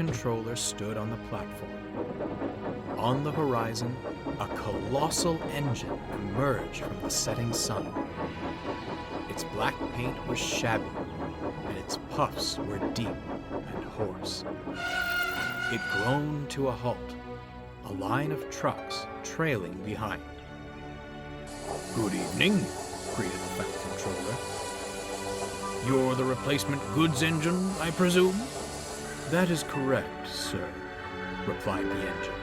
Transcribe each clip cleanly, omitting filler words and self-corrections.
controller stood on the platform. On the horizon, a colossal engine emerged from the setting sun. Its black paint was shabby, and its puffs were deep and hoarse. It groaned to a halt, a line of trucks trailing behind. "Good evening," greeted the Fat Controller. "You're the replacement goods engine, I presume?" "That is correct, sir," replied the engine.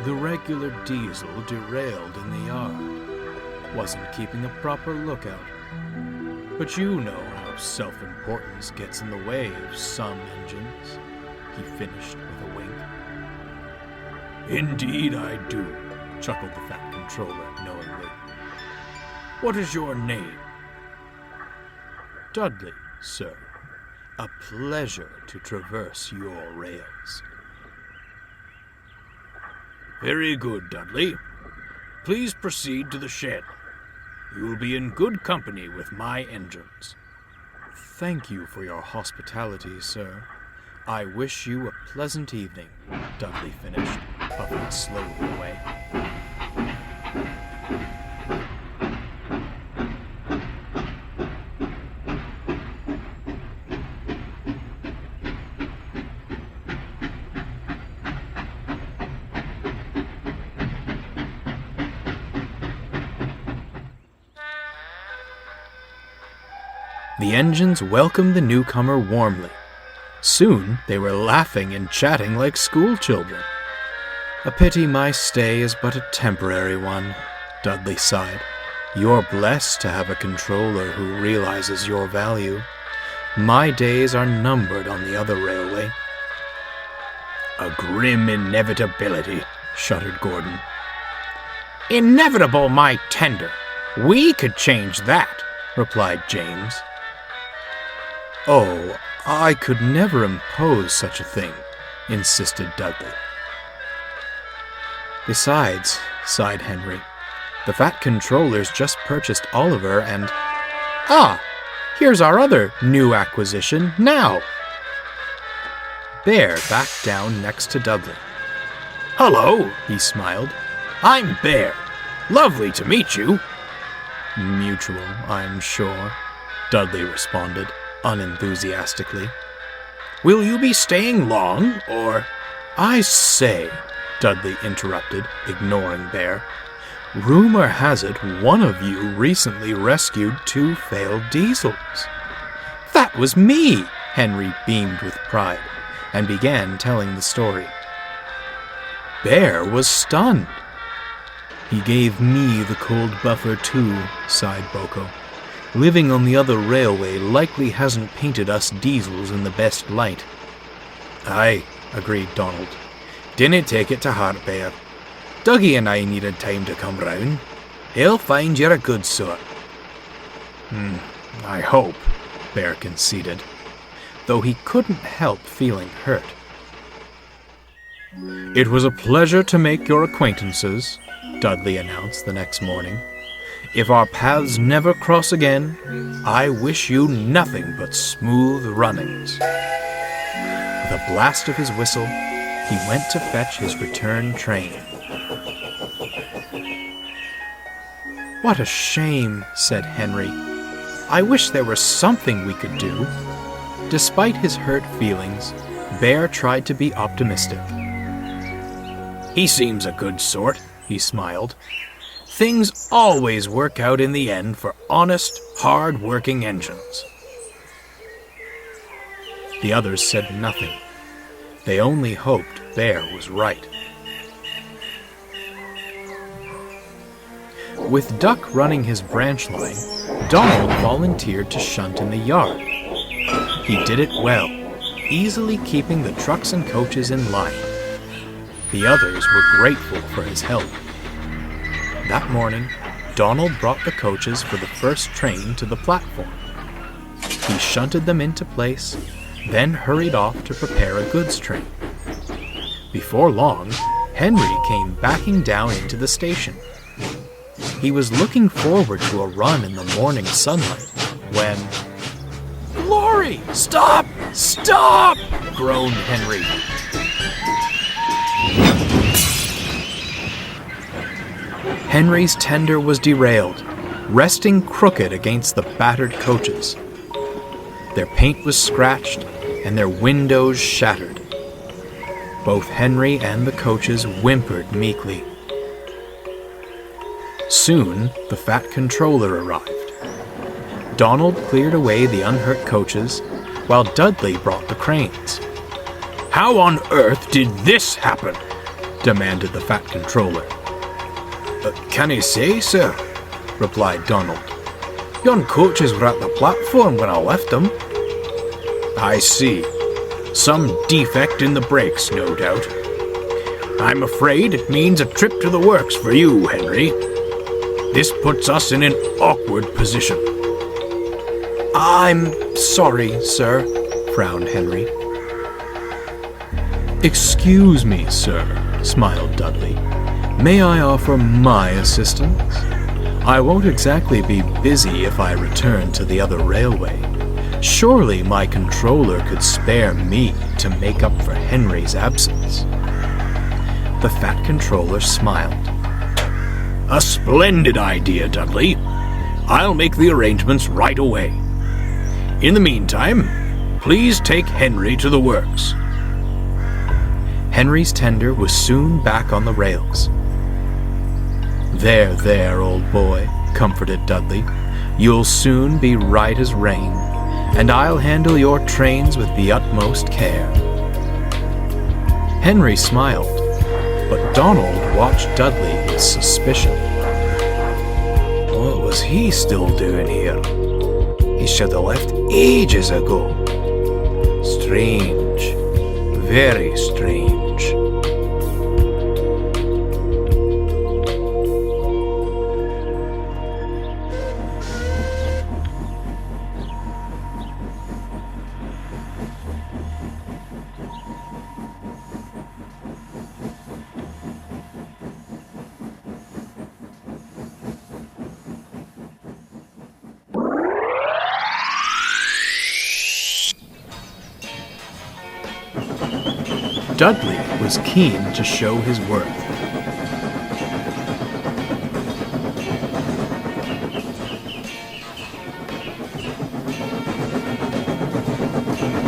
"The regular diesel derailed in the yard. Wasn't keeping a proper lookout. But you know how self-importance gets in the way of some engines," he finished with a wink. "Indeed I do," chuckled the Fat Controller knowingly. "What is your name?" "Dudley, sir. A pleasure to traverse your rails." "Very good, Dudley. Please proceed to the shed. You will be in good company with my engines." "Thank you for your hospitality, sir. I wish you a pleasant evening," Dudley finished, puffing slowly away. The engines welcomed the newcomer warmly. Soon they were laughing and chatting like schoolchildren. "A pity my stay is but a temporary one," Dudley sighed. "You're blessed to have a controller who realizes your value. My days are numbered on the other railway." "A grim inevitability," shuddered Gordon. "Inevitable, my tender. We could change that," replied James. "Oh, I could never impose such a thing," insisted Dudley. "Besides," sighed Henry, "the Fat Controller's just purchased Oliver and— Ah! Here's our other new acquisition now!" Bear backed down next to Dudley. "Hello," he smiled. "I'm Bear. Lovely to meet you." "Mutual, I'm sure," Dudley responded, unenthusiastically. "Will you be staying long, or—" "I say," Dudley interrupted, ignoring Bear. "Rumor has it one of you recently rescued 2 failed diesels." "That was me!" Henry beamed with pride, and began telling the story. Bear was stunned. "He gave me the cold buffer too," sighed Boko. "Living on the other railway likely hasn't painted us diesels in the best light." "Aye," agreed Donald. "Dinna take it to heart, Bear. Dougie and I needed time to come round. He'll find you're a good sort." "I hope," Bear conceded, though he couldn't help feeling hurt. "It was a pleasure to make your acquaintances," Dudley announced the next morning. "If our paths never cross again, I wish you nothing but smooth runnings." With a blast of his whistle, he went to fetch his return train. "What a shame," said Henry. "I wish there were something we could do." Despite his hurt feelings, Bear tried to be optimistic. "He seems a good sort," he smiled. "Things always work out in the end for honest, hard-working engines." The others said nothing. They only hoped Bear was right. With Duck running his branch line, Donald volunteered to shunt in the yard. He did it well, easily keeping the trucks and coaches in line. The others were grateful for his help. That morning, Donald brought the coaches for the first train to the platform. He shunted them into place, then hurried off to prepare a goods train. Before long, Henry came backing down into the station. He was looking forward to a run in the morning sunlight when... "Glory! Stop!" Stop! Groaned Henry. Henry's tender was derailed, resting crooked against the battered coaches. Their paint was scratched and their windows shattered. Both Henry and the coaches whimpered meekly. Soon, the fat controller arrived. Donald cleared away the unhurt coaches, while Dudley brought the cranes. "How on earth did this happen?" demanded the fat controller. "Can I say, sir?" replied Donald. "Yon coaches were at the platform when I left them." "I see. Some defect in the brakes, no doubt. I'm afraid it means a trip to the works for you, Henry. This puts us in an awkward position." "I'm sorry, sir," frowned Henry. "Excuse me, sir," smiled Dudley. "May I offer my assistance? I won't exactly be busy if I return to the other railway. Surely my controller could spare me to make up for Henry's absence." The fat controller smiled. "A splendid idea, Dudley. I'll make the arrangements right away. In the meantime, please take Henry to the works." Henry's tender was soon back on the rails. There, old boy," comforted Dudley. "You'll soon be right as rain, and I'll handle your trains with the utmost care." Henry smiled, but Donald watched Dudley with suspicion. What was he still doing here? He should have left ages ago. Strange. Very strange. Dudley was keen to show his worth.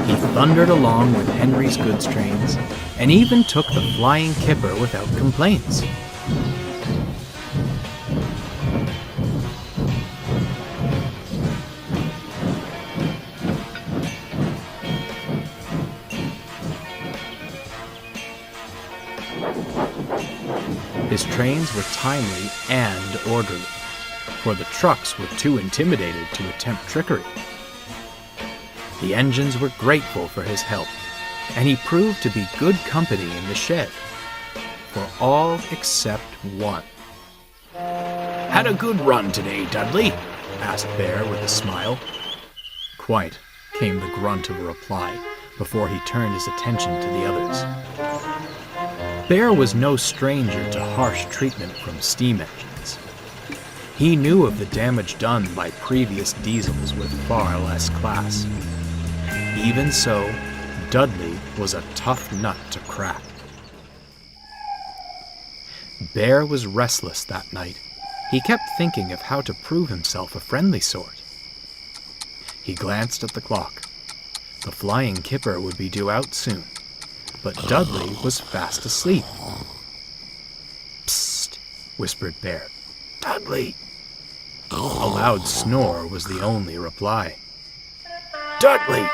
He thundered along with Henry's goods trains, and even took the flying kipper without complaints. His trains were timely and orderly, for the trucks were too intimidated to attempt trickery. The engines were grateful for his help, and he proved to be good company in the shed, for all except one. "Had a good run today, Dudley?" asked Bear with a smile. "Quite," came the grunt of a reply, before he turned his attention to the others. Bear was no stranger to harsh treatment from steam engines. He knew of the damage done by previous diesels with far less class. Even so, Dudley was a tough nut to crack. Bear was restless that night. He kept thinking of how to prove himself a friendly sort. He glanced at the clock. The flying kipper would be due out soon, but Dudley was fast asleep. "Psst," whispered Bear. "Dudley!" A loud snore was the only reply. "Dudley!"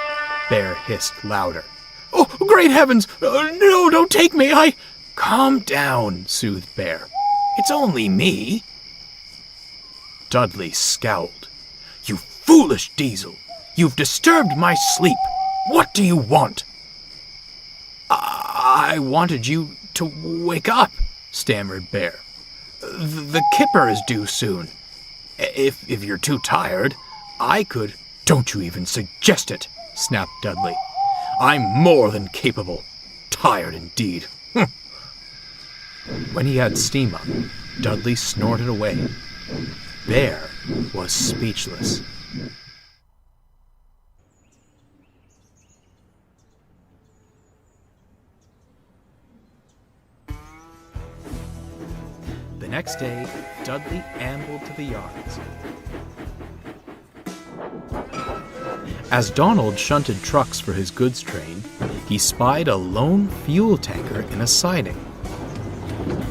Bear hissed louder. "Oh, great heavens! No, don't take me! Calm down," soothed Bear. "It's only me." Dudley scowled. "You foolish diesel! You've disturbed my sleep! What do you want?" I wanted you to wake up," stammered Bear. The kipper is due soon. If you're too tired, I could—" "Don't you even suggest it," snapped Dudley. "I'm more than capable. Tired indeed." When he had steam up, Dudley snorted away. Bear was speechless. next day, Dudley ambled to the yards. As Donald shunted trucks for his goods train, he spied a lone fuel tanker in a siding.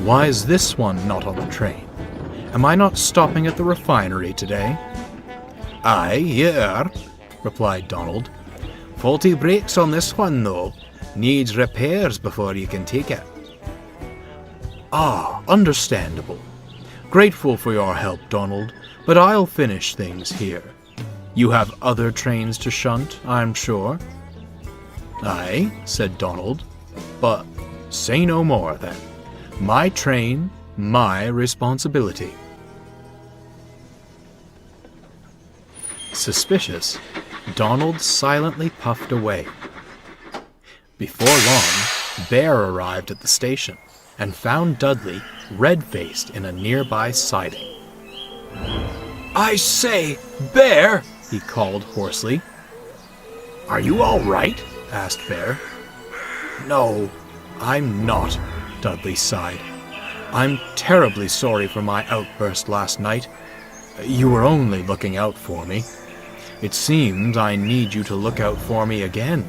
"Why is this one not on the train? Am I not stopping at the refinery today?" "Aye, here," replied Donald. "Faulty brakes on this one, though. Needs repairs before you can take it." "Ah, understandable. Grateful for your help, Donald, but I'll finish things here. You have other trains to shunt, I'm sure." "Aye," said Donald, "but say no more, then. My train, my responsibility." Suspicious, Donald silently puffed away. Before long, Bear arrived at the station and found Dudley red-faced in a nearby siding. "I say, Bear!" he called hoarsely. "Are you all right?" asked Bear. "No, I'm not," Dudley sighed. "I'm terribly sorry for my outburst last night. You were only looking out for me. It seems I need you to look out for me again.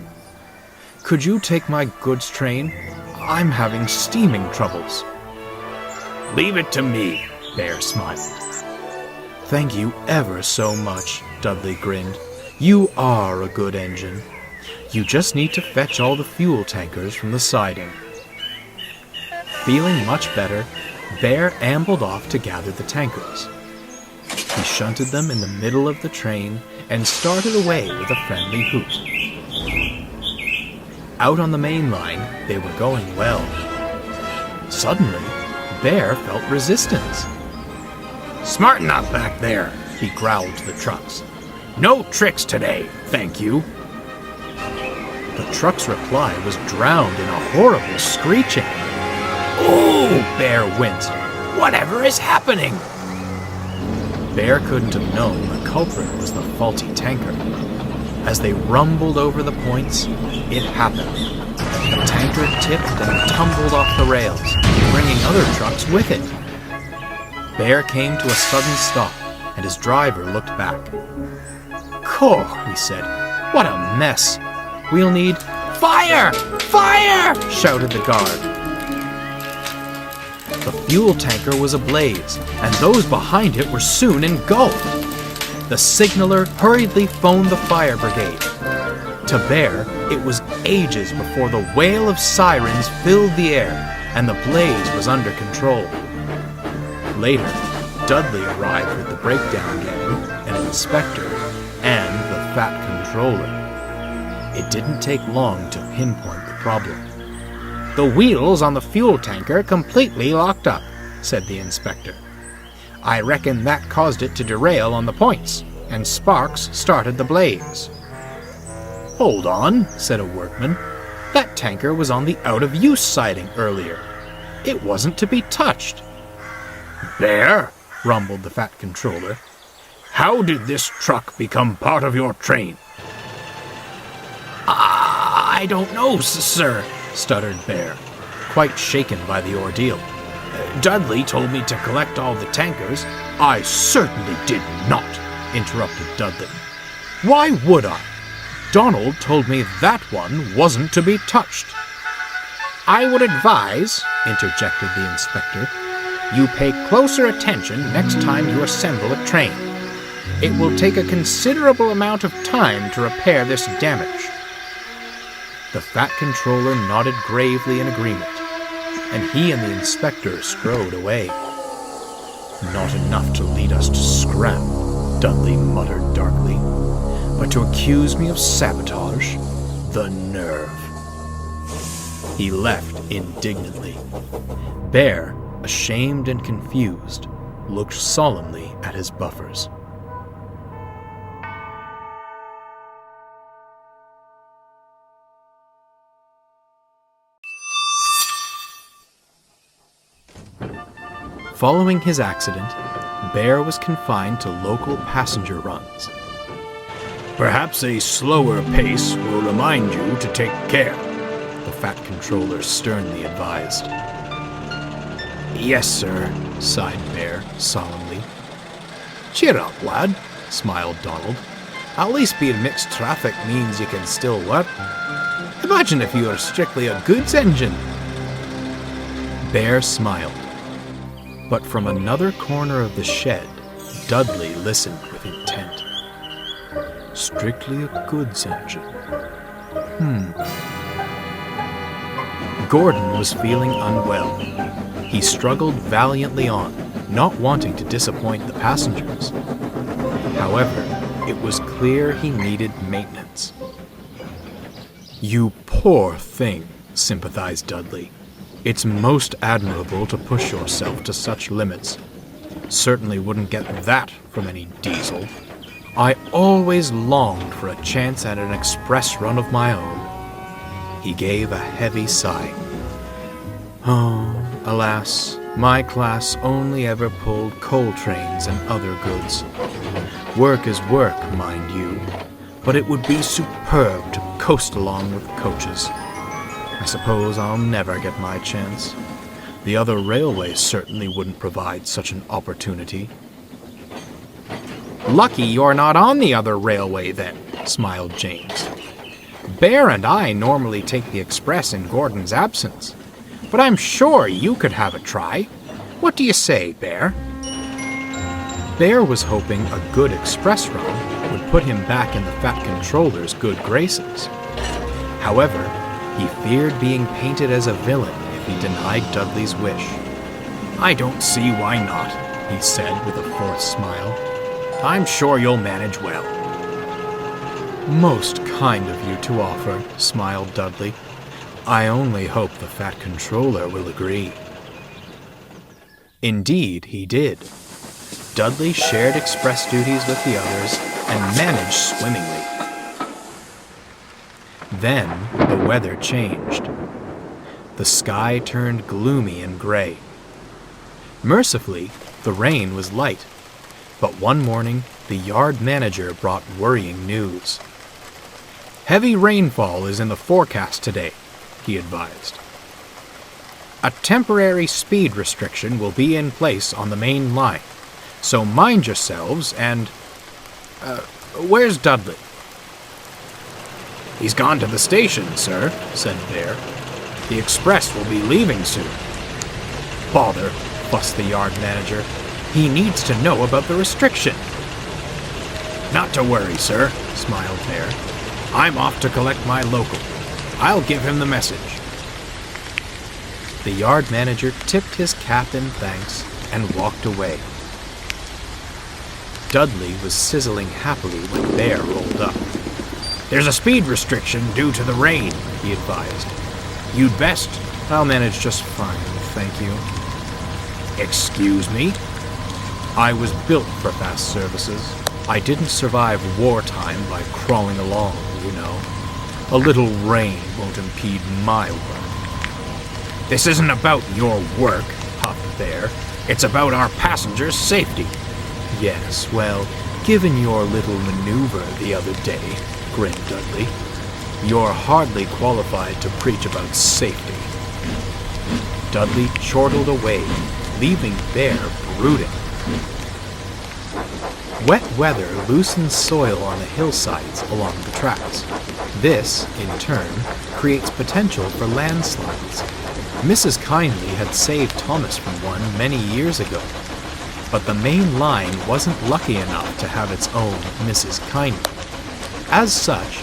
Could you take my goods train? I'm having steaming troubles." "Leave it to me," Bear smiled. "Thank you ever so much," Dudley grinned. "You are a good engine. You just need to fetch all the fuel tankers from the siding." Feeling much better, Bear ambled off to gather the tankers. He shunted them in the middle of the train and started away with a friendly hoot. Out on the main line, they were going well. Suddenly, Bear felt resistance. "Smarten up back there," he growled to the trucks. "No tricks today, thank you." The truck's reply was drowned in a horrible screeching. "Oh!" Bear winced. "Whatever is happening?" Bear couldn't have known the culprit was the faulty tanker. As they rumbled over the points, it happened. The tanker tipped and tumbled off the rails, bringing other trucks with it. Bear came to a sudden stop, and his driver looked back. "Cough," he said. "What a mess! We'll need—" "Fire! Fire!" shouted the guard. The fuel tanker was ablaze, and those behind it were soon engulfed. The signaller hurriedly phoned the fire brigade. To Bear, it was ages before the wail of sirens filled the air and the blaze was under control. Later, Dudley arrived with the breakdown gang, an inspector, and the fat controller. It didn't take long to pinpoint the problem. "The wheels on the fuel tanker completely locked up," said the inspector. "I reckon that caused it to derail on the points, and sparks started the blaze." "Hold on," said a workman. "That tanker was on the out-of-use siding earlier. It wasn't to be touched." "Bear," rumbled the fat controller, "how did this truck become part of your train?" "I don't know, sir," stuttered Bear, quite shaken by the ordeal. "Dudley told me to collect all the tankers." "I certainly did not," interrupted Dudley. "Why would I? Donald told me that one wasn't to be touched." "I would advise," interjected the inspector, "you pay closer attention next time you assemble a train. It will take a considerable amount of time to repair this damage." The fat controller nodded gravely in agreement, and he and the inspector strode away. "Not enough to lead us to scrap," Dudley muttered darkly, "but to accuse me of sabotage? The nerve." He left indignantly. Bear, ashamed and confused, looked solemnly at his buffers. Following his accident, Bear was confined to local passenger runs. "Perhaps a slower pace will remind you to take care," the fat controller sternly advised. Yes, sir, sighed Bear solemnly. Cheer up, lad, smiled Donald. At least being mixed traffic means you can still work. Imagine if you were strictly a goods engine. Bear smiled. But from another corner of the shed, Dudley listened with intent. Strictly a goods engine. Gordon was feeling unwell. He struggled valiantly on, not wanting to disappoint the passengers. However, it was clear he needed maintenance. You poor thing, sympathized Dudley. It's most admirable to push yourself to such limits. Certainly wouldn't get that from any diesel. I always longed for a chance at an express run of my own. He gave a heavy sigh. Oh, alas, my class only ever pulled coal trains and other goods. Work is work, mind you, but it would be superb to coast along with coaches. I suppose I'll never get my chance. The other railways certainly wouldn't provide such an opportunity. Lucky you're not on the other railway then, smiled James. Bear and I normally take the express in Gordon's absence, but I'm sure you could have a try. What do you say, Bear? Bear was hoping a good express run would put him back in the Fat Controller's good graces. However, he feared being painted as a villain if he denied Dudley's wish. I don't see why not, he said with a forced smile. I'm sure you'll manage well. Most kind of you to offer, smiled Dudley. I only hope the Fat Controller will agree. Indeed, he did. Dudley shared express duties with the others and managed swimmingly. Then the weather changed. The sky turned gloomy and gray. Mercifully, the rain was light, but one morning the yard manager brought worrying news. Heavy rainfall is in the forecast today, he advised. A temporary speed restriction will be in place on the main line, so mind yourselves and... where's Dudley? He's gone to the station, sir, said Bear. The express will be leaving soon. Bother, fussed the yard manager. He needs to know about the restriction. Not to worry, sir, smiled Bear. I'm off to collect my local. I'll give him the message. The yard manager tipped his cap in thanks and walked away. Dudley was sizzling happily when Bear rolled up. There's a speed restriction due to the rain, he advised. You'd best. I'll manage just fine, thank you. Excuse me? I was built for fast services. I didn't survive wartime by crawling along, you know. A little rain won't impede my work. This isn't about your work, huffed Bear. It's about our passengers' safety. Yes, well, given your little maneuver the other day, grinned Dudley, you're hardly qualified to preach about safety. Dudley chortled away, leaving Bear brooding. Wet weather loosens soil on the hillsides along the tracks. This, in turn, creates potential for landslides. Mrs. Kindly had saved Thomas from one many years ago, but the main line wasn't lucky enough to have its own Mrs. Kindly. As such,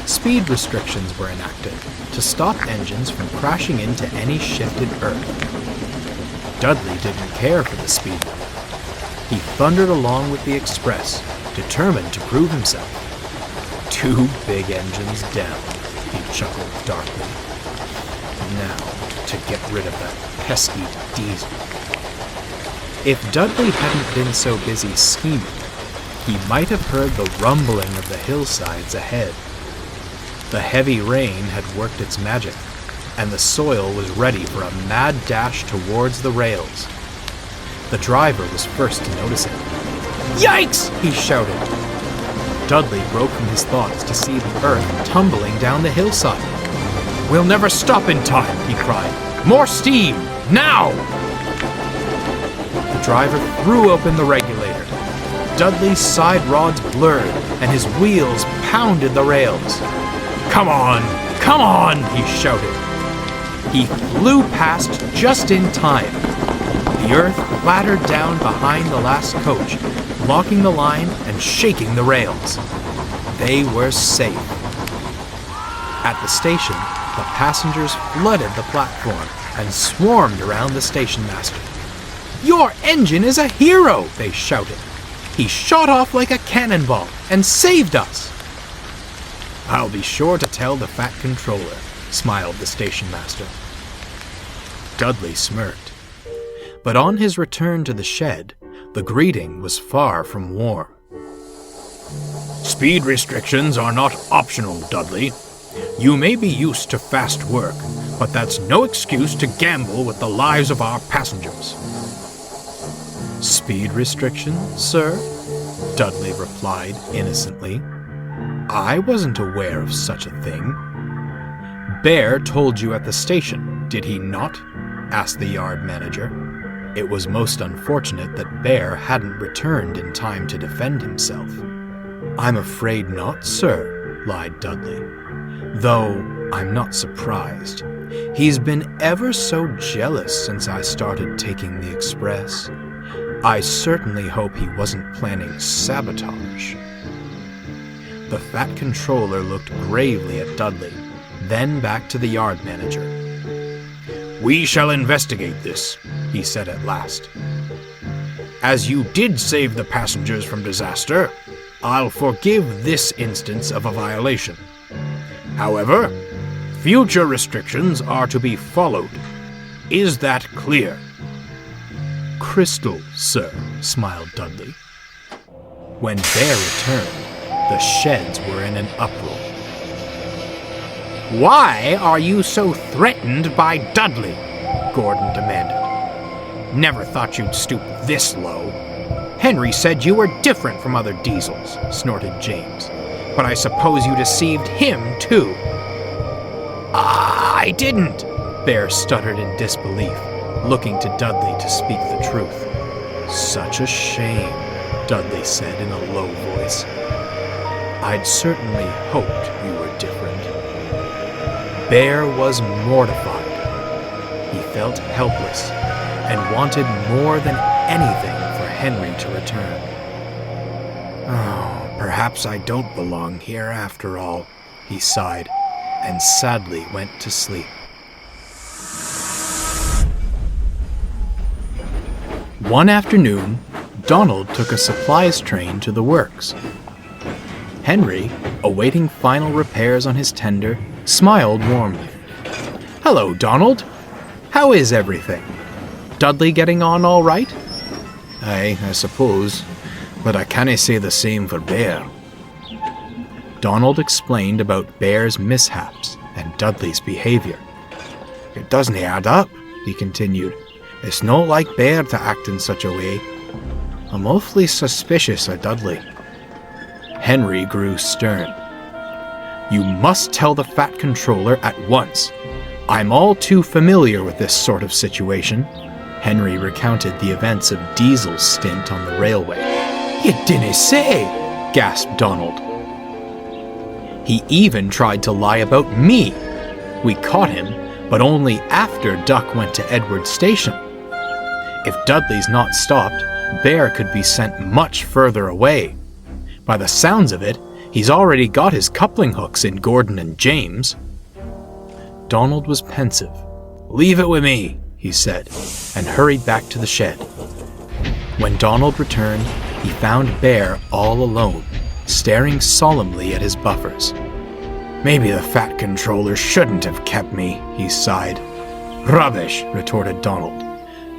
speed restrictions were enacted to stop engines from crashing into any shifted earth. Dudley didn't care for the speed limit. He thundered along with the express, determined to prove himself. 2 big engines down, he chuckled darkly. Now, to get rid of that pesky diesel. If Dudley hadn't been so busy scheming, he might have heard the rumbling of the hillsides ahead. The heavy rain had worked its magic, and the soil was ready for a mad dash towards the rails. The driver was first to notice it. Yikes! He shouted. Dudley broke from his thoughts to see the earth tumbling down the hillside. We'll never stop in time, he cried. More steam! Now! the driver threw open the regulator. Dudley's side rods blurred, and his wheels pounded the rails. "Come on! Come on!" he shouted. He flew past just in time. The earth clattered down behind the last coach, blocking the line and shaking the rails. They were safe. At the station, the passengers flooded the platform and swarmed around the station master. "Your engine is a hero!" they shouted. "He shot off like a cannonball and saved us!" "I'll be sure to tell the Fat Controller," smiled the station master. Dudley smirked. But on his return to the shed, the greeting was far from warm. "Speed restrictions are not optional, Dudley. You may be used to fast work, but that's no excuse to gamble with the lives of our passengers." "Speed restrictions, sir?" Dudley replied innocently. "I wasn't aware of such a thing." "Bear told you at the station, did he not?" asked the yard manager. It was most unfortunate that Bear hadn't returned in time to defend himself. "I'm afraid not, sir," lied Dudley. "Though I'm not surprised. He's been ever so jealous since I started taking the express. I certainly hope he wasn't planning sabotage." The Fat Controller looked gravely at Dudley, then back to the yard manager. "We shall investigate this," he said at last. "As you did save the passengers from disaster, I'll forgive this instance of a violation. However, future restrictions are to be followed. Is that clear?" "Crystal, sir," smiled Dudley. When Bear returned, the sheds were in an uproar. "Why are you so threatened by Dudley?" Gordon demanded. "Never thought you'd stoop this low." "Henry said you were different from other diesels," snorted James. "But I suppose you deceived him, too." "I didn't," Bear stuttered in disbelief, looking to Dudley to speak the truth. "Such a shame," Dudley said in a low voice. "I'd certainly hoped you were different." Bear was mortified. He felt helpless and wanted more than anything for Henry to return. "Oh, perhaps I don't belong here after all," he sighed, and sadly went to sleep. One afternoon, Donald took a supplies train to the works. Henry, awaiting final repairs on his tender, smiled warmly. "Hello, Donald. How is everything? Dudley getting on all right?" "Aye, I suppose, but I cannae say the same for Bear." Donald explained about Bear's mishaps and Dudley's behavior. "It doesn't add up," he continued. "It's not like Bear to act in such a way. I'm awfully suspicious of Dudley." Henry grew stern. "You must tell the Fat Controller at once. I'm all too familiar with this sort of situation." Henry recounted the events of Diesel's stint on the railway. "You dinna say!" gasped Donald. "He even tried to lie about me. We caught him, but only after Duck went to Edward Station. If Dudley's not stopped, Bear could be sent much further away. By the sounds of it, he's already got his coupling hooks in Gordon and James." Donald was pensive. "Leave it with me," he said, and hurried back to the shed. When Donald returned, he found Bear all alone, staring solemnly at his buffers. "Maybe the Fat Controller shouldn't have kept me," he sighed. "Rubbish," retorted Donald.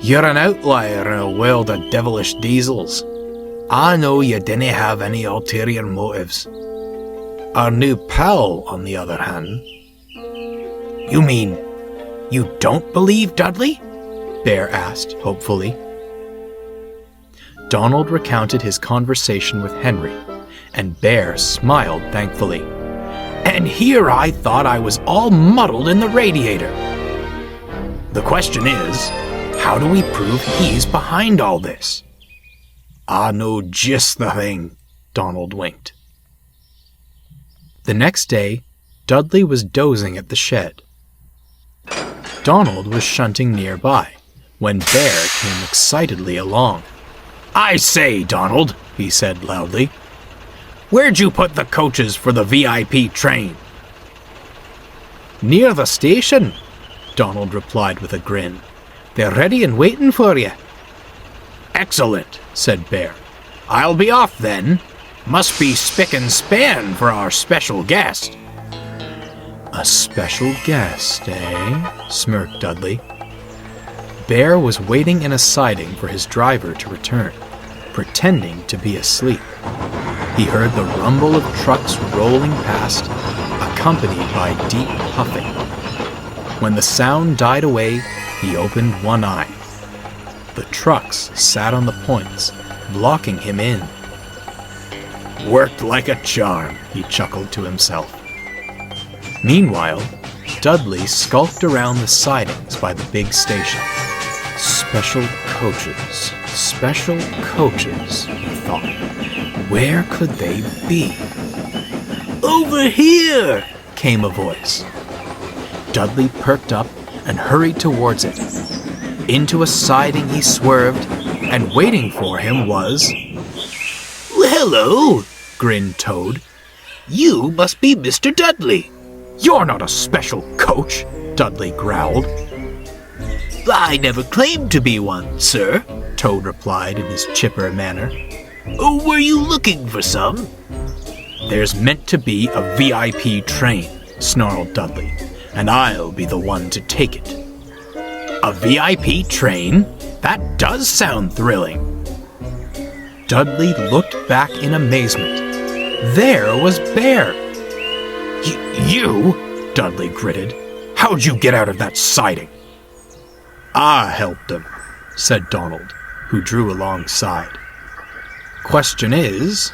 "You're an outlier in a world of devilish diesels. I know you didn't have any ulterior motives. Our new pal, on the other hand..." "You mean you don't believe Dudley?" Bear asked, hopefully. Donald recounted his conversation with Henry, and Bear smiled thankfully. "And here I thought I was all muddled in the radiator. The question is, How do we prove he's behind all this? I know just the thing, Donald winked. The next day, Dudley was dozing at the shed. Donald was shunting nearby when Bear came excitedly along. I say, Donald, he said loudly, where'd you put the coaches for the VIP train? Near the station, Donald replied with a grin. They're ready and waiting for you. Excellent, said Bear. I'll be off then. Must be spick and span for our special guest. A special guest, eh? Smirked Dudley. Bear was waiting in a siding for his driver to return, pretending to be asleep. He heard the rumble of trucks rolling past, accompanied by deep puffing. When the sound died away, he opened one eye. The trucks sat on the points, blocking him in. Worked like a charm, he chuckled to himself. Meanwhile, Dudley skulked around the sidings by the big station. Special coaches, he thought. Where could they be? Over here, came a voice. Dudley perked up and hurried towards it. Into a siding he swerved, and waiting for him was... Hello, grinned Toad. You must be Mr. Dudley. You're not a special coach, Dudley growled. I never claimed to be one, sir, Toad replied in his chipper manner. Oh, were you looking for some? There's meant to be a VIP train, snarled Dudley, and I'll be the one to take it. A VIP train? That does sound thrilling. Dudley looked back in amazement. There was Bear. You? Dudley gritted. How'd you get out of that siding? I helped him, said Donald, who drew alongside. Question is,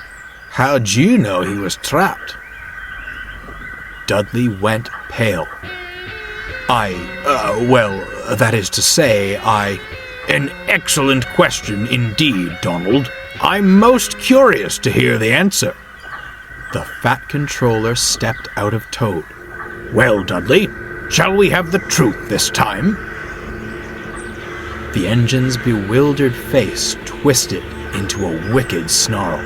how'd you know he was trapped? Dudley went pale. That is to say, An excellent question indeed, Donald. I'm most curious to hear the answer. The Fat Controller stepped out of Toad. Well, Dudley, shall we have the truth this time? The engine's bewildered face twisted into a wicked snarl.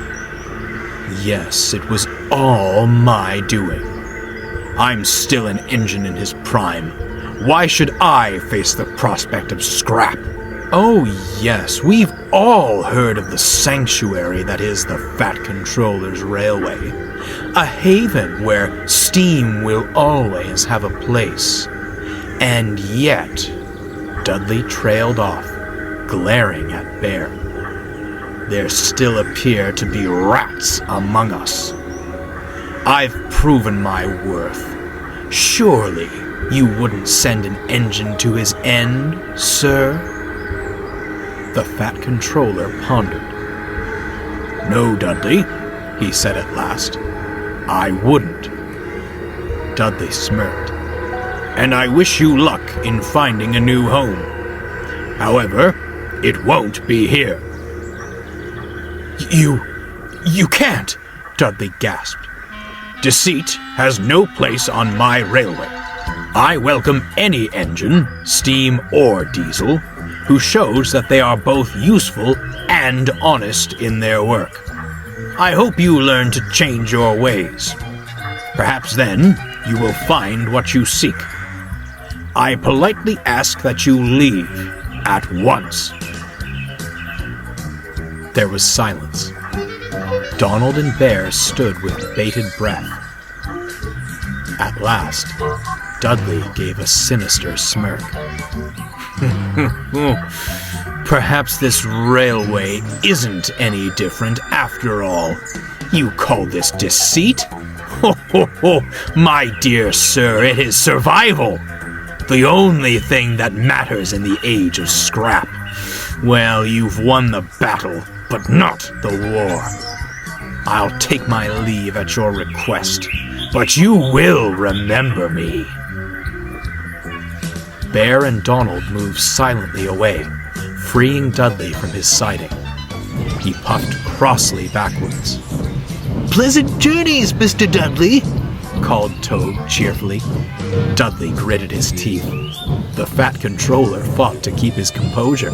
Yes, it was all my doing. I'm still an engine in his prime. Why should I face the prospect of scrap? Oh yes, we've all heard of the sanctuary that is the Fat Controller's railway. A haven where steam will always have a place. And yet, Dudley trailed off, glaring at Bear. There still appear to be rats among us. I've proven my worth. Surely you wouldn't send an engine to his end, sir? The Fat Controller pondered. No, Dudley, he said at last. I wouldn't. Dudley smirked. And I wish you luck in finding a new home. However, it won't be here. You can't, Dudley gasped. Deceit has no place on my railway. I welcome any engine, steam or diesel, who shows that they are both useful and honest in their work. I hope you learn to change your ways. Perhaps then you will find what you seek. I politely ask that you leave at once. There was silence. Donald and Bear stood with bated breath. At last, Dudley gave a sinister smirk. Perhaps this railway isn't any different after all. You call this deceit? My dear sir, it is survival. The only thing that matters in the age of scrap. Well, you've won the battle, but not the war. I'll take my leave at your request, but you will remember me. Bear and Donald moved silently away, freeing Dudley from his siding. He puffed crossly backwards. "Pleasant journeys, Mr. Dudley," called Toad cheerfully. Dudley gritted his teeth. The fat controller fought to keep his composure.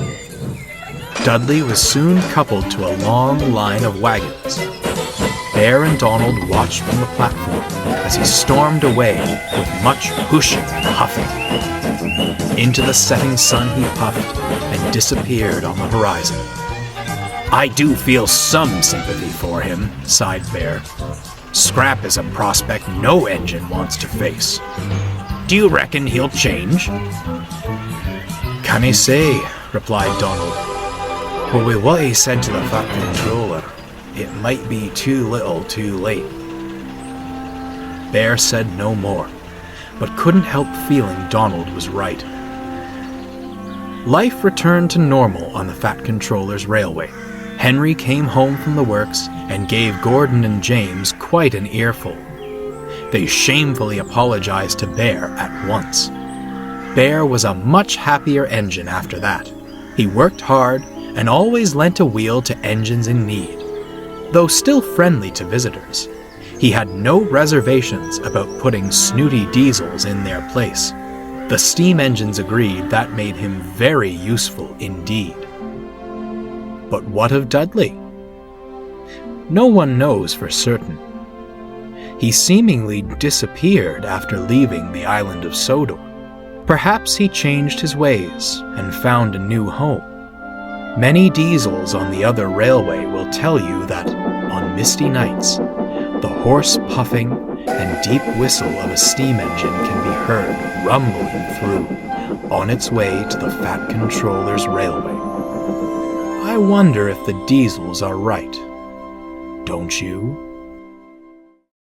Dudley was soon coupled to a long line of wagons. Bear and Donald watched from the platform as he stormed away with much pushing and huffing. Into the setting sun he puffed and disappeared on the horizon. "I do feel some sympathy for him," sighed Bear. "Scrap is a prospect no engine wants to face. Do you reckon he'll change?" "Can't say," replied Donald. "But with what he said to the Fat Controller, it might be too little too late." Bear said no more, but couldn't help feeling Donald was right. Life returned to normal on the Fat Controller's railway. Henry came home from the works and gave Gordon and James quite an earful. They shamefully apologized to Bear at once. Bear was a much happier engine after that. He worked hard and always lent a wheel to engines in need. Though still friendly to visitors, he had no reservations about putting snooty diesels in their place. The steam engines agreed that made him very useful indeed. But what of Dudley? No one knows for certain. He seemingly disappeared after leaving the island of Sodor. Perhaps he changed his ways and found a new home. Many diesels on the other railway will tell you that, on misty nights, the hoarse puffing and deep whistle of a steam engine can be heard rumbling through, on its way to the Fat Controller's railway. I wonder if the diesels are right. Don't you?